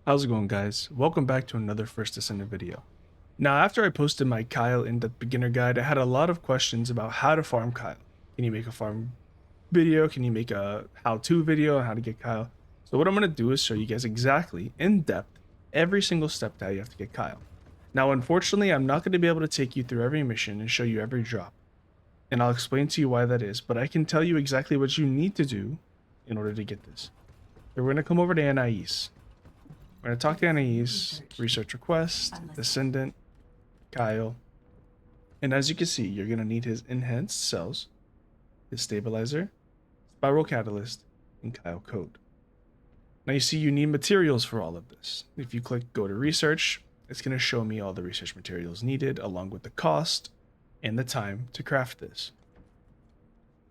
How's it going, guys? Welcome back to another First Descendant video. Now, after I posted my Kyle in-depth beginner guide, I had a lot of questions about how to farm Kyle. Can you make a farm video? Can you make a how-to video on how to get Kyle? So what I'm going to do is show you guys exactly, in depth, every single step that you have to get Kyle. Now, unfortunately, I'm not going to be able to take you through every mission and show you every drop. And I'll explain to you why that is, but I can tell you exactly what you need to do in order to get this. So we're going to come over to Anais. We're going to talk to Anais, research request, Descendant, Kyle. And as you can see, you're going to need his enhanced cells, his stabilizer, spiral catalyst, and Kyle code. Now you see you need materials for all of this. If you click go to research, it's going to show me all the research materials needed along with the cost and the time to craft this.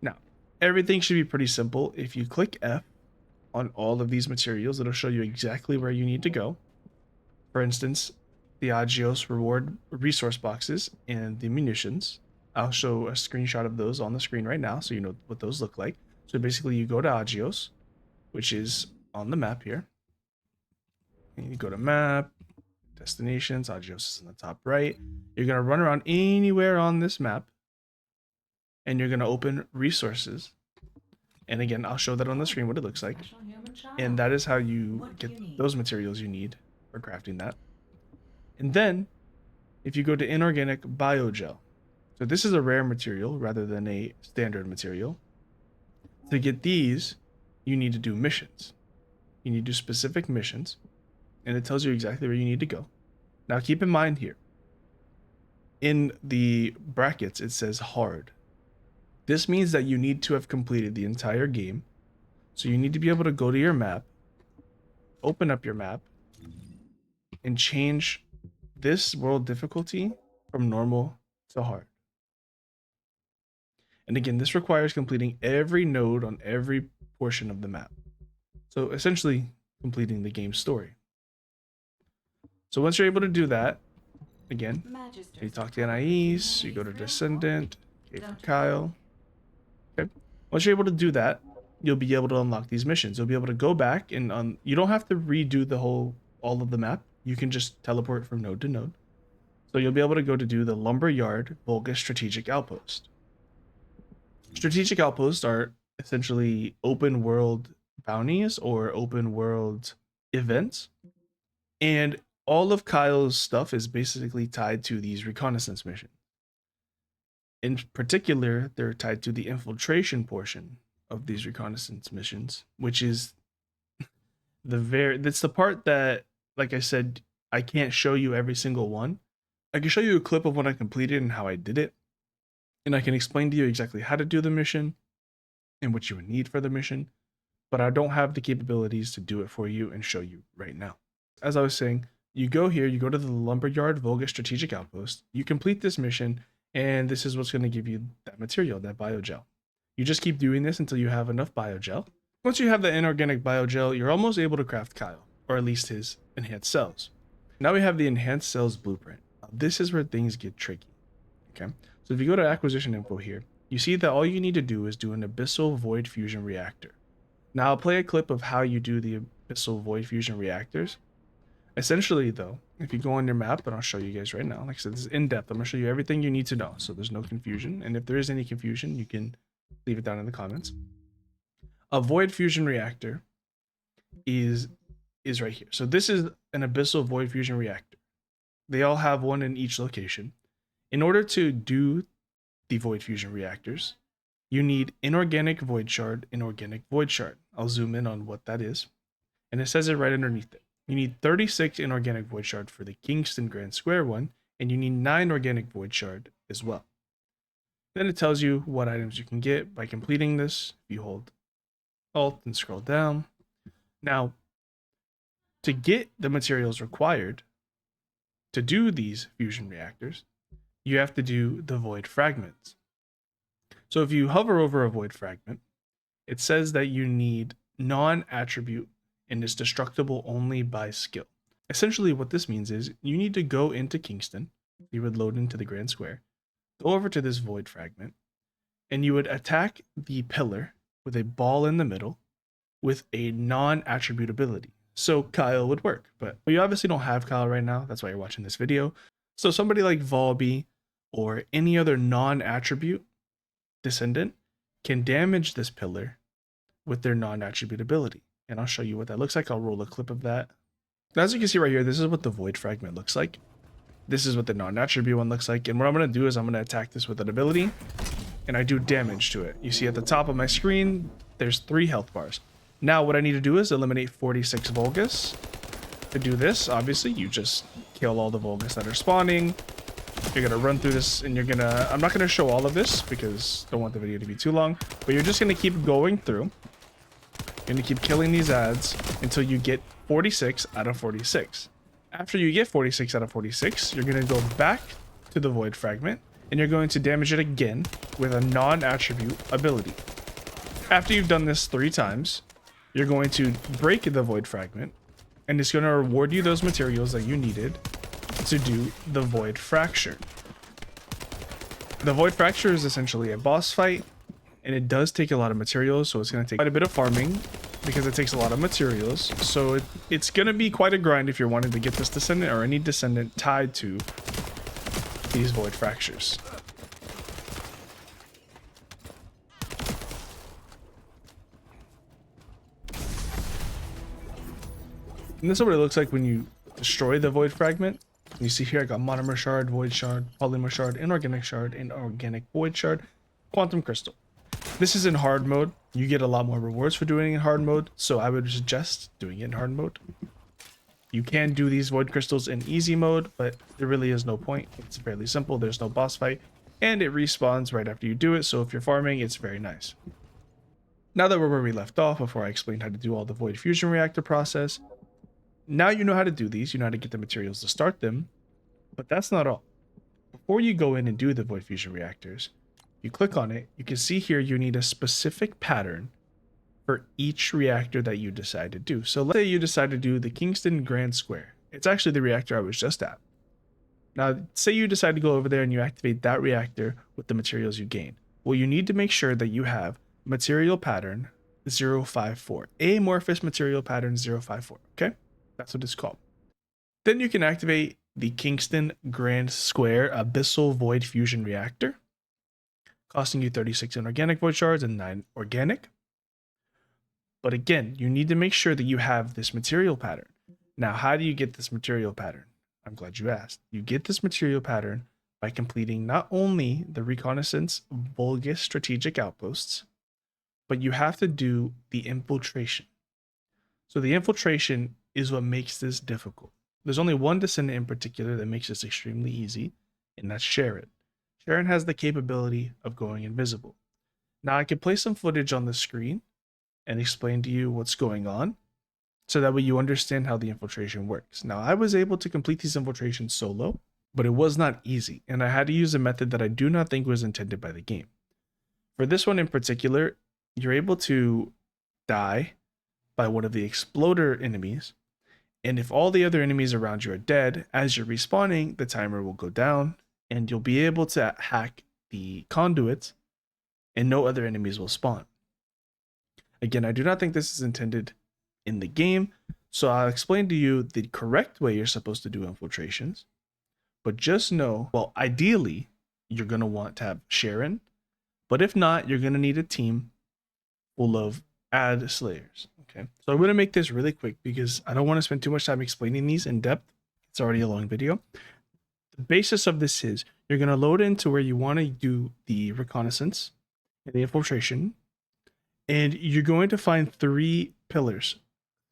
Now, everything should be pretty simple. If you click F on all of these materials, it'll show you exactly where you need to go. For instance, the Agios reward resource boxes and the munitions. I'll show a screenshot of those on the screen right now so you know what those look like. So basically you go to Agios, which is on the map here. And you go to map, destinations, Agios is in the top right. You're going to run around anywhere on this map and you're going to open resources. And again, I'll show that on the screen what it looks like. And that is how you get those materials you need for crafting that. And then, if you go to inorganic biogel, so this is a rare material rather than a standard material. To get these, you need to do missions. You need to do specific missions, and it tells you exactly where you need to go. Now keep in mind here, in the brackets it says hard. This means that you need to have completed the entire game. So you need to be able to go to your map, open up your map, and change this world difficulty from normal to hard. And again, this requires completing every node on every portion of the map. So essentially completing the game's story. So once you're able to do that, again, you talk to Anais, you go to Descendant, okay, for Kyle. Okay. Once you're able to do that, you'll be able to unlock these missions. You'll be able to go back and you don't have to redo all of the map. You can just teleport from node to node. So you'll be able to go to do the Lumberyard Volga Strategic Outpost. Strategic outposts are essentially open world bounties or open world events. And all of Kyle's stuff is basically tied to these reconnaissance missions. In particular, they're tied to the infiltration portion of these reconnaissance missions, which is that's the part that, like I said, I can't show you every single one. I can show you a clip of when I completed and how I did it, and I can explain to you exactly how to do the mission and what you would need for the mission, but I don't have the capabilities to do it for you and show you right now. As I was saying, you go here, you go to the Lumberyard Volga Strategic Outpost, you complete this mission, and this is what's going to give you that material, that biogel. You just keep doing this until you have enough biogel. Once you have the inorganic biogel, you're almost able to craft Kyle, or at least his enhanced cells. Now we have the enhanced cells blueprint. Now this is where things get tricky. Okay, so if you go to acquisition info here, you see that all you need to do is do an abyssal void fusion reactor. Now I'll play a clip of how you do the abyssal void fusion reactors. Essentially though, if you go on your map, and I'll show you guys right now, like I said, this is in depth. I'm gonna show you everything you need to know, so there's no confusion. And if there is any confusion, you can leave it down in the comments. A void fusion reactor is right here. So this is an abyssal void fusion reactor. They all have one in each location. In order to do the void fusion reactors, you need inorganic void shard, inorganic void shard. I'll zoom in on what that is. And it says it right underneath it. You need 36 inorganic void shard for the Kingston Grand Square one, and you need 9 organic void shard as well. Then it tells you what items you can get by completing this. If you hold Alt and scroll down. Now, to get the materials required to do these fusion reactors, you have to do the void fragments. So if you hover over a void fragment, it says that you need non-attribute and is destructible only by skill. Essentially what this means is you need to go into Kingston, you would load into the Grand Square, go over to this void fragment, and you would attack the pillar with a ball in the middle with a non-attribute ability. so Kyle would work. But you obviously don't have Kyle right now. That's why you're watching this video. So somebody like Volby or any other non-attribute Descendant can damage this pillar with their non-attribute ability. And I'll show you what that looks like. I'll roll a clip of that. As you can see right here, this is what the Void Fragment looks like. This is what the non-attribute one looks like. And what I'm going to do is I'm going to attack this with an ability, and I do damage to it. You see at the top of my screen, there's 3 health bars. Now what I need to do is eliminate 46 Vulgus. To do this, obviously, you just kill all the Vulgus that are spawning. You're going to run through this, and you're going to... I'm not going to show all of this because I don't want the video to be too long. But you're just going to keep going through. You're going to keep killing these ads until you get 46 out of 46. After you get 46 out of 46, you're going to go back to the Void Fragment, and you're going to damage it again with a non-attribute ability. After you've done this 3 times, you're going to break the Void Fragment, and it's going to reward you those materials that you needed to do the Void Fracture. The Void Fracture is essentially a boss fight, and it does take a lot of materials, so it's going to take quite a bit of farming because it takes a lot of materials. So it's going to be quite a grind if you're wanting to get this Descendant or any Descendant tied to these Void Fractures. And this is what it looks like when you destroy the Void Fragment. You see here I got Monomer Shard, Void Shard, Polymer Shard, Inorganic Shard, Inorganic Void Shard, Quantum Crystal. This is in hard mode. You get a lot more rewards for doing it in hard mode, so I would suggest doing it in hard mode. You can do these Void Crystals in easy mode, but there really is no point. It's fairly simple. There's no boss fight, and it respawns right after you do it, so if you're farming, it's very nice. Now that we're where we left off, before I explained how to do all the Void Fusion Reactor process, now you know how to do these, you know how to get the materials to start them, but that's not all. Before you go in and do the Void Fusion Reactors, you click on it, you can see here you need a specific pattern for each reactor that you decide to do. So let's say you decide to do the Kingston Grand Square. It's actually the reactor I was just at. Now, say you decide to go over there and you activate that reactor with the materials you gain. Well, you need to make sure that you have material pattern 054. Amorphous material pattern 054, okay? That's what it's called. Then you can activate the Kingston Grand Square Abyssal Void Fusion Reactor, costing you 36 inorganic void shards and 9 organic. But again, you need to make sure that you have this material pattern. Now, how do you get this material pattern? I'm glad you asked. You get this material pattern by completing not only the Reconnaissance Vulgus Strategic Outposts, but you have to do the Infiltration. So the Infiltration is what makes this difficult. There's only one Descendant in particular that makes this extremely easy, and that's Sharon. Sharon has the capability of going invisible. Now I can play some footage on the screen and explain to you what's going on, so that way you understand how the infiltration works. Now I was able to complete these infiltrations solo, but it was not easy, and I had to use a method that I do not think was intended by the game. For this one in particular, you're able to die by one of the exploder enemies, and if all the other enemies around you are dead, as you're respawning, the timer will go down, and you'll be able to hack the conduits, and no other enemies will spawn. Again, I do not think this is intended in the game, so I'll explain to you the correct way you're supposed to do infiltrations. But just know, well, ideally, you're going to want to have Sharon, but if not, you're going to need a team full of ad slayers. Okay, so I'm going to make this really quick because I don't want to spend too much time explaining these in depth. It's already a long video. The basis of this is you're going to load into where you want to do the reconnaissance and the infiltration, and you're going to find 3 pillars,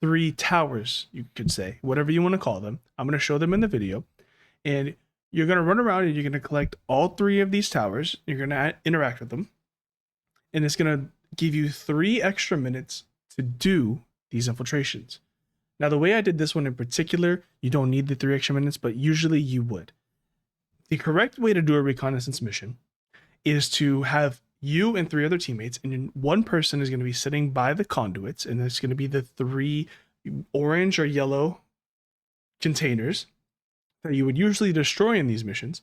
3 towers, you could say, whatever you want to call them. I'm going to show them in the video, and you're going to run around and you're going to collect all 3 of these towers. You're going to interact with them, and it's going to give you 3 extra minutes to do these infiltrations. Now, the way I did this one in particular, you don't need the 3 extra minutes, but usually you would. The correct way to do a reconnaissance mission is to have you and 3 other teammates, and one person is going to be sitting by the conduits, and it's going to be the 3 orange or yellow containers that you would usually destroy in these missions,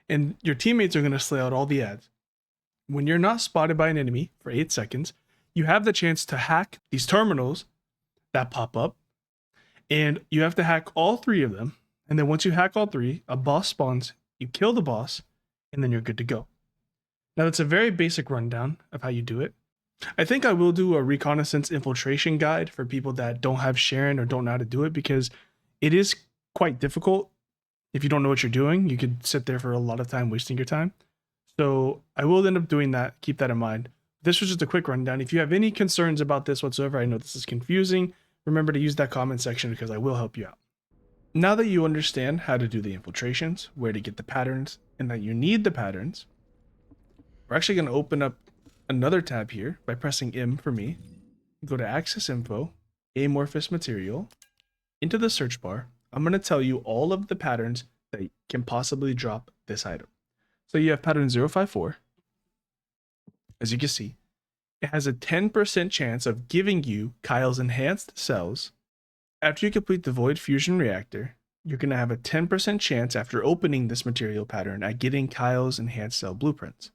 and your teammates are going to slay out all the ads. When you're not spotted by an enemy for 8 seconds, you have the chance to hack these terminals that pop up, And you have to hack all 3 of them. And then once you hack all 3, a boss spawns, you kill the boss, and then you're good to go. Now that's a very basic rundown of how you do it. I think I will do a reconnaissance infiltration guide for people that don't have Sharon or don't know how to do it, because it is quite difficult. If you don't know what you're doing, you could sit there for a lot of time wasting your time. So I will end up doing that. Keep that in mind. This was just a quick rundown. If you have any concerns about this whatsoever, I know this is confusing, remember to use that comment section because I will help you out. Now that you understand how to do the infiltrations, where to get the patterns, and that you need the patterns, we're actually going to open up another tab here by pressing M for me. Go to Access Info, Amorphous Material. Into the search bar, I'm going to tell you all of the patterns that can possibly drop this item. So you have pattern 054. As you can see, it has a 10% chance of giving you Kyle's enhanced cells. After you complete the Void Fusion Reactor, you're going to have a 10% chance after opening this material pattern at getting Kyle's enhanced cell blueprints.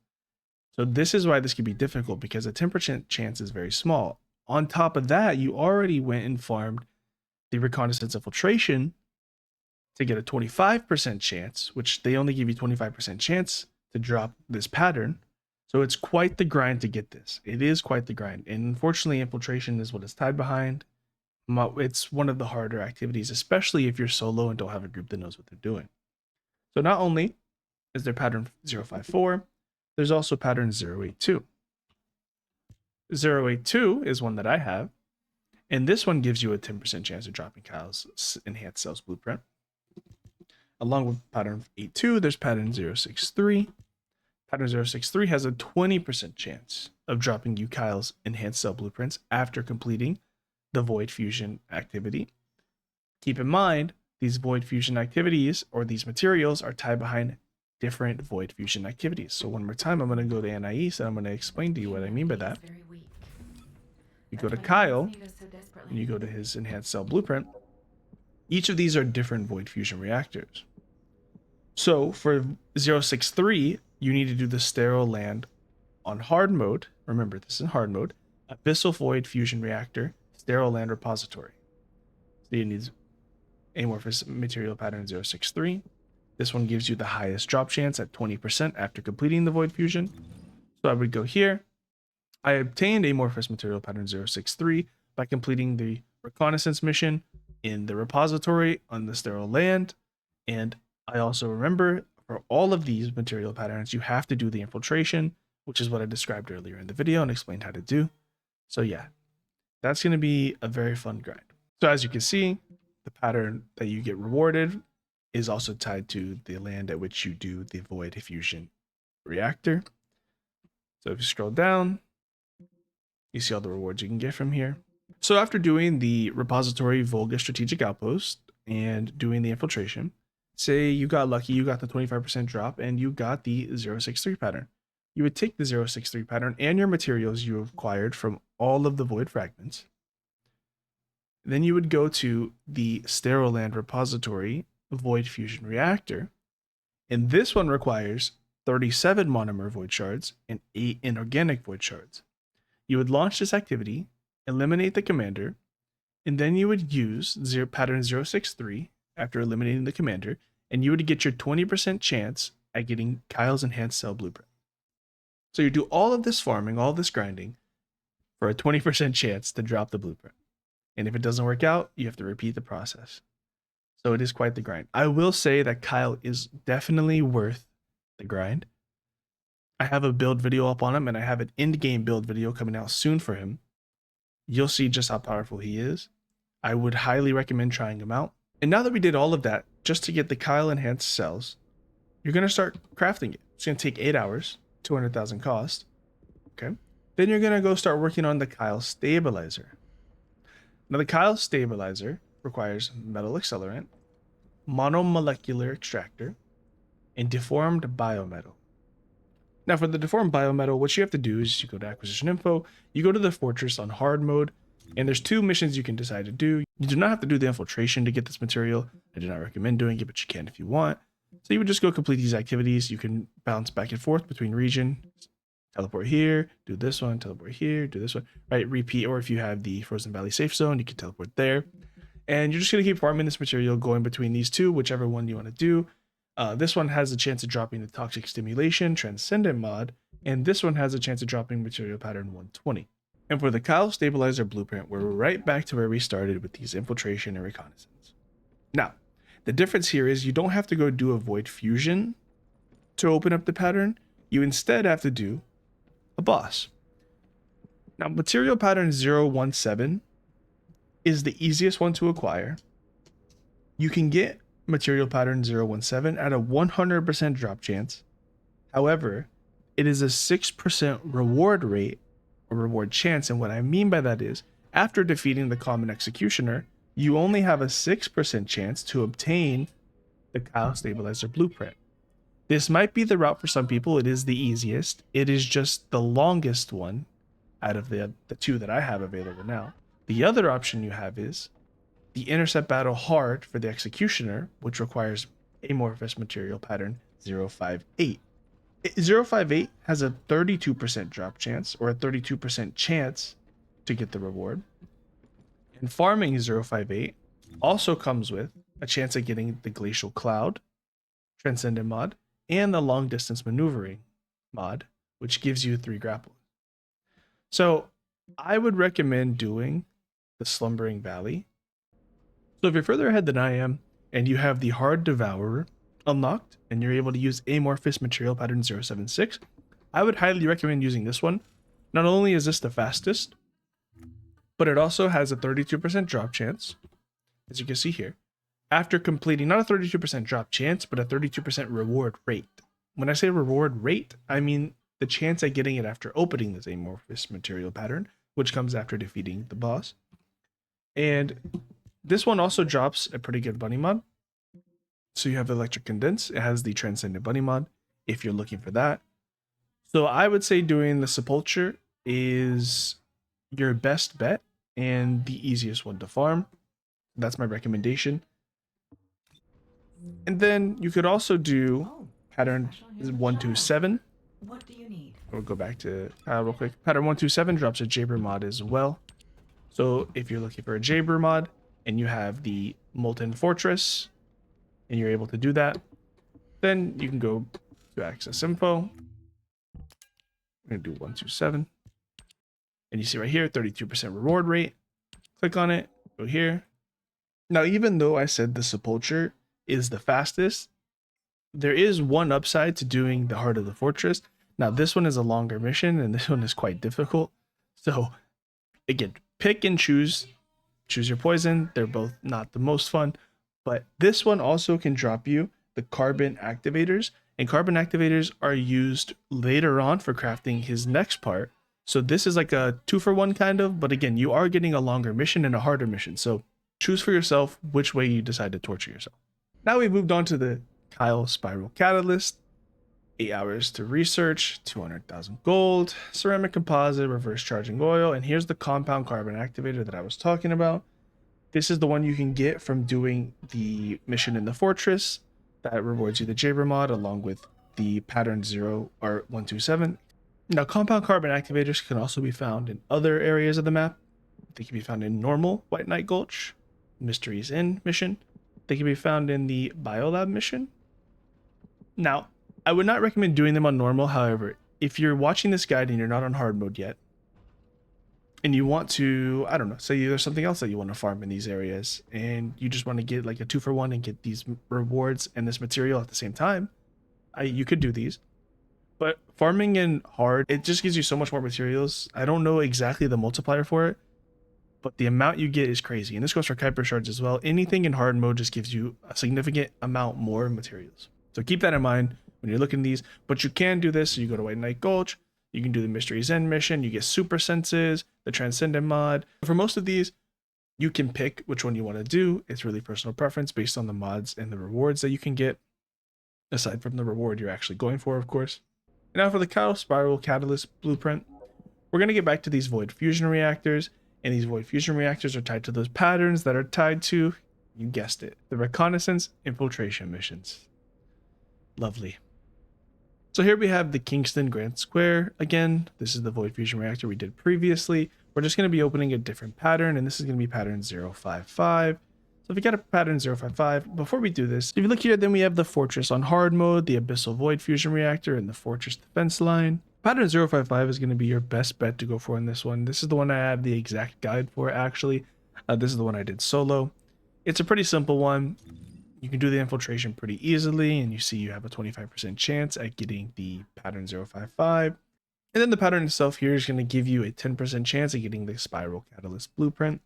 So this is why this can be difficult, because a 10% chance is very small. On top of that, you already went and farmed the reconnaissance infiltration to get a 25% chance, which they only give you 25% chance to drop this pattern. So it's quite the grind to get this. It is quite the grind. And unfortunately, infiltration is what it's tied behind. It's one of the harder activities, especially if you're solo and don't have a group that knows what they're doing. So not only is there pattern 054, there's also pattern 082. 082 is one that I have, and this one gives you a 10% chance of dropping Kyle's enhanced cells blueprint. Along with pattern 82, there's pattern 063. Pattern 063 has a 20% chance of dropping you Kyle's enhanced cell blueprints after completing the Void Fusion activity. Keep in mind, these Void Fusion activities, or these materials, are tied behind different Void Fusion activities. So one more time, I'm going to go to Anais and I'm going to explain to you what I mean by that. You go to Kyle, and you go to his enhanced cell blueprint. Each of these are different Void Fusion reactors. So for 063, you need to do the sterile land on hard mode. Remember, this is in hard mode. Abyssal Void Fusion Reactor, sterile land repository. So you need amorphous material pattern 063. This one gives you the highest drop chance at 20% after completing the Void Fusion. So I would go here. I obtained amorphous material pattern 063 by completing the reconnaissance mission in the repository on the sterile land. And I also remember, for all of these material patterns, you have to do the infiltration, which is what I described earlier in the video and explained how to do. So yeah, that's going to be a very fun grind. So as you can see, the pattern that you get rewarded is also tied to the land at which you do the Void Fusion Reactor. So if you scroll down, you see all the rewards you can get from here. So after doing the repository Volga strategic outpost and doing the infiltration, say you got lucky, you got the 25% drop and you got the 063 pattern. You would take the 063 pattern and your materials you acquired from all of the void fragments. Then you would go to the sterile land repository Void Fusion Reactor, and this one requires 37 monomer void shards and 8 inorganic void shards. You would launch this activity, eliminate the commander, and then you would use pattern 063 after eliminating the commander, and you would get your 20% chance at getting Kyle's enhanced cell blueprint. So you do all of this farming, all this grinding, for a 20% chance to drop the blueprint. And if it doesn't work out, you have to repeat the process. So it is quite the grind. I will say that Kyle is definitely worth the grind. I have a build video up on him, and I have an end-game build video coming out soon for him. You'll see just how powerful he is. I would highly recommend trying him out. And now that we did all of that, just to get the Kyle enhanced cells, you're going to start crafting it. It's going to take 8 hours, 200,000 cost. Okay. Then you're going to go start working on the Kyle stabilizer. Now the Kyle stabilizer requires metal accelerant, monomolecular extractor, and deformed biometal. Now for the deformed biometal, what you have to do is you go to acquisition info, you go to the fortress on hard mode, and there's 2 missions you can decide to do. You do not have to do the infiltration to get this material. I do not recommend doing it, but you can if you want. So you would just go complete these activities. You can bounce back and forth between region, teleport here, do this one, teleport here, do this one, right? Repeat, or if you have the Frozen Valley safe zone, you can teleport there. And you're just going to keep farming this material, going between these two, whichever one you want to do. This one has a chance of dropping the Toxic Stimulation Transcendent mod, and this one has a chance of dropping Material Pattern 120. And for the Kyle Stabilizer Blueprint, we're right back to where we started with these Infiltration and Reconnaissance. Now, the difference here is you don't have to go do a Void Fusion to open up the pattern. You instead have to do a boss. Now, Material Pattern 017 is the easiest one to acquire. You can get Material Pattern 017 at a 100% drop chance. However, it is a 6% reward rate or reward chance, and what I mean by that is, after defeating the Common Executioner, you only have a 6% chance to obtain the Kyle Stabilizer Blueprint. This might be the route for some people. It is the easiest. It is just the longest one out of the two that I have available now. The other option you have is the Intercept Battle Hard for the Executioner, which requires Amorphous Material Pattern 058. 058 has a 32% drop chance, or a 32% chance to get the reward. And farming 058 also comes with a chance of getting the Glacial Cloud Transcendent mod and the Long Distance Maneuvering mod, which gives you 3 grapple. So I would recommend doing the Slumbering Valley. So if you're further ahead than I am, and you have the Hard Devourer unlocked, and you're able to use Amorphous Material Pattern 076, I would highly recommend using this one. Not only is this the fastest, but it also has a 32% drop chance, as you can see here, after completing not a 32% drop chance, but a 32% reward rate. When I say reward rate, I mean the chance at getting it after opening this Amorphous Material Pattern, which comes after defeating the boss. And this one also drops a pretty good bunny mod. So you have Electric Condense. It has the Transcendent Bunny mod if you're looking for that. So I would say doing the Sepulture is your best bet and the easiest one to farm. That's my recommendation. And then you could also do pattern 127. What do you need? We'll go back to real quick. Pattern 127 drops a Jabber mod as well. So if you're looking for a Jabber mod and you have the Molten Fortress and you're able to do that, then you can go to Access Info. I'm going to do 127. And you see right here, 32% reward rate. Click on it, go here. Now, even though I said the Sepulture is the fastest, there is one upside to doing the Heart of the Fortress. Now, this one is a longer mission, and this one is quite difficult. So, again, pick and choose. Choose your poison. They're both not the most fun. But this one also can drop you the Carbon Activators. And Carbon Activators are used later on for crafting his next part. So this is like a 2-for-1 kind of. But again, you are getting a longer mission and a harder mission. So choose for yourself which way you decide to torture yourself. Now we've moved on to the Kyle Spiral Catalyst. 8 hours to research, 200,000 gold, ceramic composite, reverse charging oil, and here's the compound carbon activator that I was talking about. This is the one you can get from doing the mission in the fortress that rewards you the Jabber mod along with the pattern 0 or 127. Now, compound carbon activators can also be found in other areas of the map. They can be found in normal White Knight Gulch, Mysteries Inn mission. They can be found in the Biolab mission. Now, I would not recommend doing them on normal. However, if you're watching this guide and you're not on hard mode yet, and you want to, I don't know, say there's something else that you want to farm in these areas, and you just want to get like a 2-for-1 and get these rewards and this material at the same time, you could do these. But farming in hard, it just gives you so much more materials. I don't know exactly the multiplier for it, but the amount you get is crazy. And this goes for Kuiper shards as well. Anything in hard mode just gives you a significant amount more materials. So keep that in mind when you're looking at these. But you can do this. So you go to White Knight Gulch, you can do the Mysteries End mission, you get super senses, the Transcendent mod. For most of these, you can pick which one you want to do. It's really personal preference based on the mods and the rewards that you can get, aside from the reward you're actually going for, of course. And now for the Kyle Spiral Catalyst Blueprint, we're going to get back to these Void Fusion Reactors, and these Void Fusion Reactors are tied to those patterns that are tied to, you guessed it, the Reconnaissance Infiltration missions. Lovely. So here we have the Kingston Grand Square again. This is the Void Fusion Reactor we did previously. We're just going to be opening a different pattern, and this is going to be pattern 055. So if we got a pattern 055, before we do this, if you look here, then we have the Fortress on hard mode, the Abyssal Void Fusion Reactor, and the Fortress Defense Line. Pattern 055 is going to be your best bet to go for in this one. This is the one I have the exact guide for, actually. This is the one I did solo. It's a pretty simple one. You can do the infiltration pretty easily, and you see you have a 25% chance at getting the pattern 055. And then the pattern itself here is going to give you a 10% chance at getting the Spiral Catalyst Blueprint.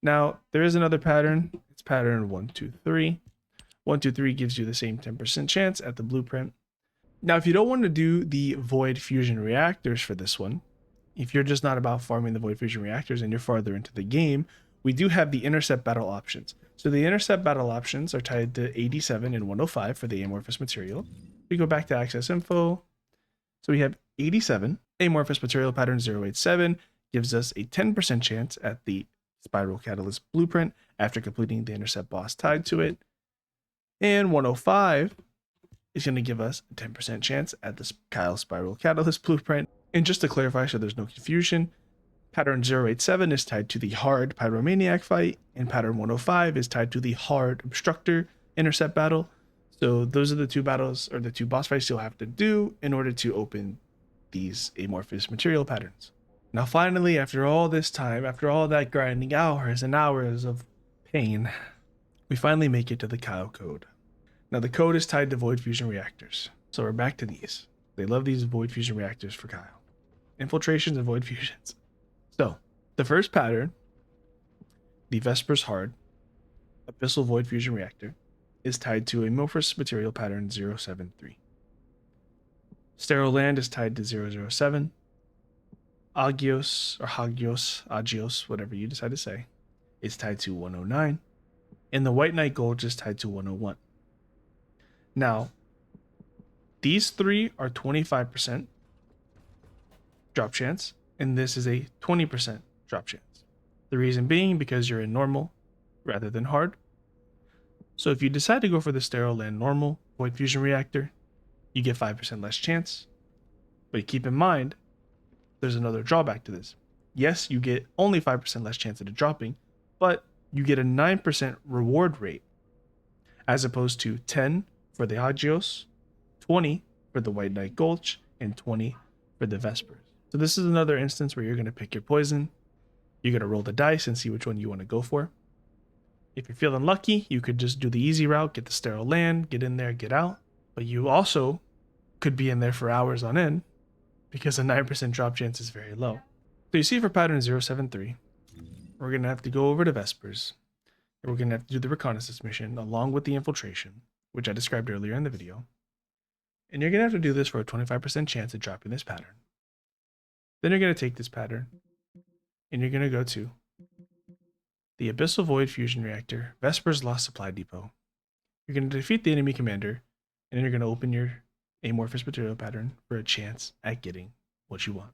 Now, there is another pattern. It's pattern 123. 123 gives you the same 10% chance at the blueprint. Now, if you don't want to do the Void Fusion Reactors for this one, if you're just not about farming the Void Fusion Reactors and you're farther into the game, we do have the Intercept Battle options. So the Intercept Battle options are tied to 87 and 105 for the amorphous material. We go back to Access Info. So we have 87. Amorphous Material Pattern 087 gives us a 10% chance at the Spiral Catalyst Blueprint after completing the Intercept boss tied to it. And 105 is going to give us a 10% chance at the Kyle Spiral Catalyst Blueprint. And just to clarify so there's no confusion, pattern 087 is tied to the hard Pyromaniac fight, and pattern 105 is tied to the hard Obstructor Intercept battle. So those are the two battles, or the two boss fights you'll have to do in order to open these amorphous material patterns. Now finally, after all this time, after all that grinding, hours and hours of pain, we finally make it to the Kyle code. Now the code is tied to Void Fusion Reactors. So we're back to these. They love these Void Fusion Reactors for Kyle. Infiltrations and Void Fusions. So the first pattern, the Vespers Hard Abyssal Void Fusion Reactor, is tied to Amorphous Material Pattern 073. Sterile Land is tied to 007. Agios, whatever you decide to say, is tied to 109. And the White Knight Gulch is tied to 101. Now, these three are 25% drop chance, and this is a 20% drop chance. The reason being because you're in normal rather than hard. So if you decide to go for the Sterile Land normal Void Fusion Reactor, you get 5% less chance. But keep in mind, there's another drawback to this. Yes, you get only 5% less chance at it dropping, but you get a 9% reward rate, as opposed to 10 for the Agios, 20 for the White Knight Gulch, and 20 for the Vespers. So this is another instance where you're going to pick your poison. You're going to roll the dice and see which one you want to go for. If you're feeling lucky, you could just do the easy route, get the Sterile Land, get in there, get out. But you also could be in there for hours on end, because a 9% drop chance is very low. So you see for pattern 073, we're going to have to go over to Vespers, and we're going to have to do the reconnaissance mission along with the infiltration, which I described earlier in the video. And you're going to have to do this for a 25% chance of dropping this pattern. Then you're going to take this pattern, and you're going to go to the Abyssal Void Fusion Reactor, Vespers Lost Supply Depot. You're going to defeat the enemy commander, and then you're going to open your amorphous material pattern for a chance at getting what you want.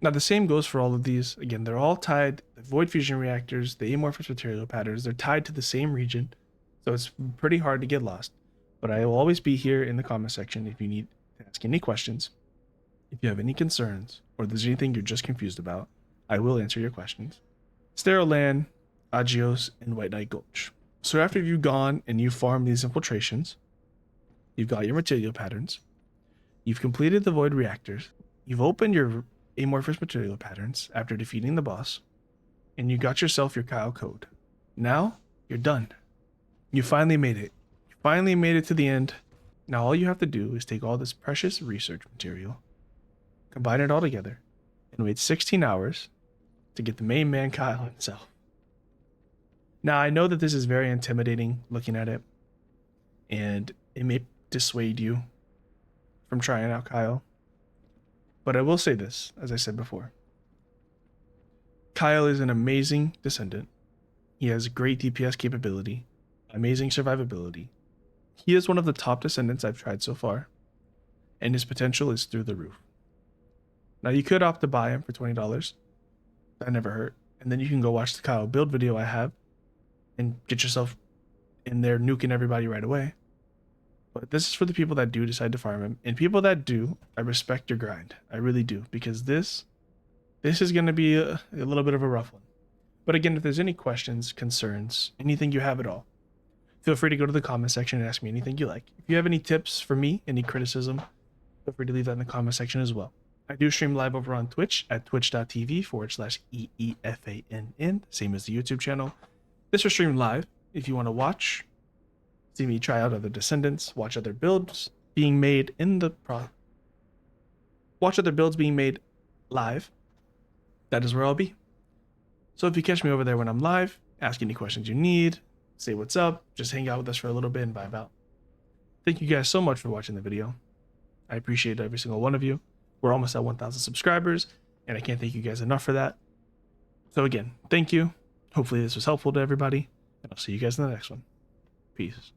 Now the same goes for all of these. Again, they're all tied. The Void Fusion Reactors, the amorphous material patterns, they're tied to the same region, so it's pretty hard to get lost. But I will always be here in the comment section if you need to ask any questions. If you have any concerns, or there's anything you're just confused about, I will answer your questions. Sterile Land, Agios, and White Knight Gulch. So after you've gone and you farmed these infiltrations, you've got your material patterns, you've completed the Void Reactors, you've opened your amorphous material patterns after defeating the boss, and you got yourself your Kyle code. Now, you're done. You finally made it. You finally made it to the end. Now all you have to do is take all this precious research material, combine it all together, and wait 16 hours to get the main man Kyle himself. Now I know that this is very intimidating looking at it, and it may dissuade you from trying out Kyle. But I will say this, as I said before. Kyle is an amazing Descendant. He has great DPS capability, amazing survivability. He is one of the top Descendants I've tried so far, and his potential is through the roof. Now you could opt to buy him for $20. That never hurt. And then you can go watch the Kyle build video I have and get yourself in there nuking everybody right away. But this is for the people that do decide to farm him. And people that do, I respect your grind. I really do. Because this is going to be a little bit of a rough one. But again, if there's any questions, concerns, anything you have at all, feel free to go to the comment section and ask me anything you like. If you have any tips for me, any criticism, feel free to leave that in the comment section as well. I do stream live over on Twitch at twitch.tv/EEFANN, same as the YouTube channel. This will stream live if you want to watch, see me try out other Descendants, watch other builds being made watch other builds being made live. That is where I'll be. So if you catch me over there when I'm live, ask any questions you need, say what's up, just hang out with us for a little bit and vibe out. Thank you guys so much for watching the video. I appreciate every single one of you. We're almost at 1,000 subscribers, and I can't thank you guys enough for that. So again, thank you. Hopefully this was helpful to everybody, and I'll see you guys in the next one. Peace.